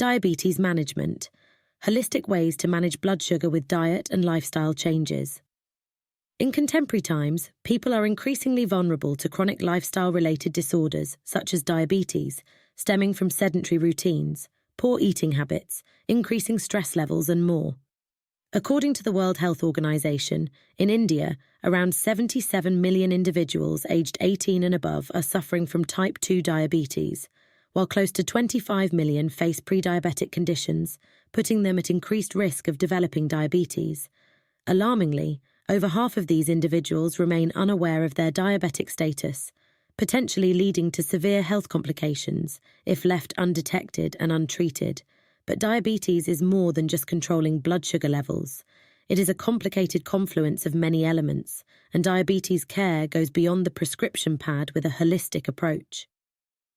Diabetes management. Holistic ways to manage blood sugar with diet and lifestyle changes. In contemporary times, people are increasingly vulnerable to chronic lifestyle-related disorders such as diabetes, stemming from sedentary routines, poor eating habits, increasing stress levels, and more. According to the World Health Organization, in India, around 77 million individuals aged 18 and above are suffering from type 2 diabetes, while close to 25 million face pre-diabetic conditions, putting them at increased risk of developing diabetes. Alarmingly, over half of these individuals remain unaware of their diabetic status, potentially leading to severe health complications if left undetected and untreated. But diabetes is more than just controlling blood sugar levels. It is a complicated confluence of many elements, and diabetes care goes beyond the prescription pad with a holistic approach.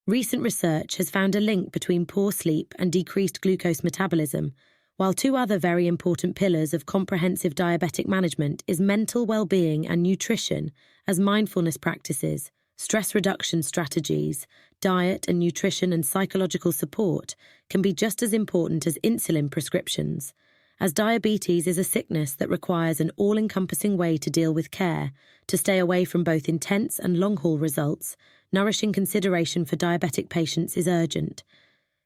Recent research has found a link between poor sleep and decreased glucose metabolism, while two other very important pillars of comprehensive diabetic management is mental well-being and nutrition, as mindfulness practices, stress reduction strategies, diet and nutrition and psychological support can be just as important as insulin prescriptions, as diabetes is a sickness that requires an all-encompassing way to deal with care, to stay away from both intense and long-haul results. Nourishing consideration for diabetic patients is urgent.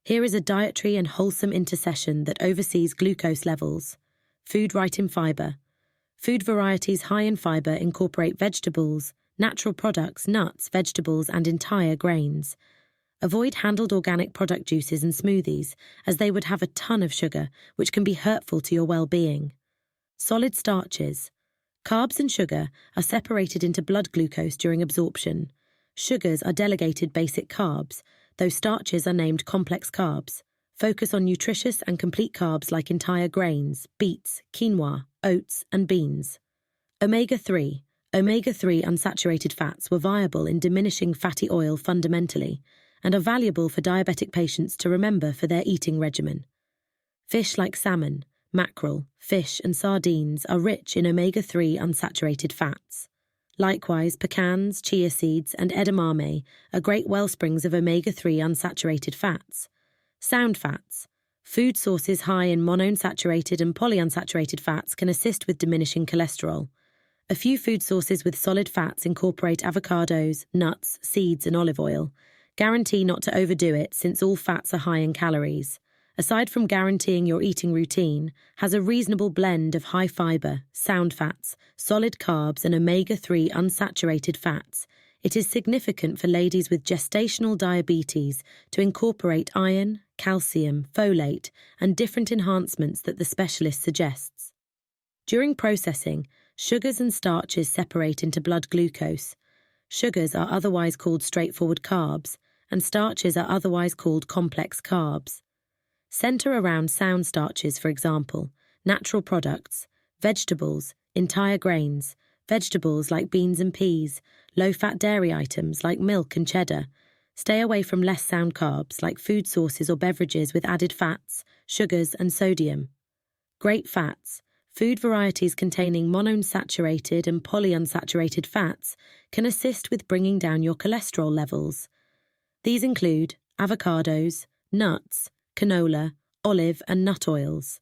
Here is a dietary and wholesome intercession that oversees glucose levels. Food right in fibre. Food varieties high in fibre incorporate vegetables, natural products, nuts, vegetables, and entire grains. Avoid handled organic product juices and smoothies, as they would have a ton of sugar, which can be hurtful to your well-being. Solid starches. Carbs and sugar are separated into blood glucose during absorption. Sugars are delegated basic carbs, though starches are named complex carbs. Focus on nutritious and complete carbs like entire grains, beets, quinoa, oats, and beans. Omega-3. Omega-3 unsaturated fats were viable in diminishing fatty oil fundamentally, and are valuable for diabetic patients to remember for their eating regimen. Fish like salmon, mackerel, fish, and sardines are rich in omega-3 unsaturated fats. Likewise, pecans, chia seeds, and edamame are great wellsprings of omega-3 unsaturated fats. Sound fats. Food sources high in monounsaturated and polyunsaturated fats can assist with diminishing cholesterol. A few food sources with solid fats incorporate avocados, nuts, seeds, and olive oil. Guarantee not to overdo it, since all fats are high in calories. Aside from guaranteeing your eating routine, has a reasonable blend of high fibre, sound fats, solid carbs, and omega-3 unsaturated fats. It is significant for ladies with gestational diabetes to incorporate iron, calcium, folate, and different enhancements that the specialist suggests. During processing, sugars and starches separate into blood glucose. Sugars are otherwise called straightforward carbs, and starches are otherwise called complex carbs. Center around sound starches, for example, natural products, vegetables, entire grains, vegetables like beans and peas, low-fat dairy items like milk and cheddar. Stay away from less sound carbs like food sources or beverages with added fats, sugars, and sodium. Great fats. Food varieties containing monounsaturated and polyunsaturated fats can assist with bringing down your cholesterol levels. These include avocados, nuts, canola, olive, and nut oils.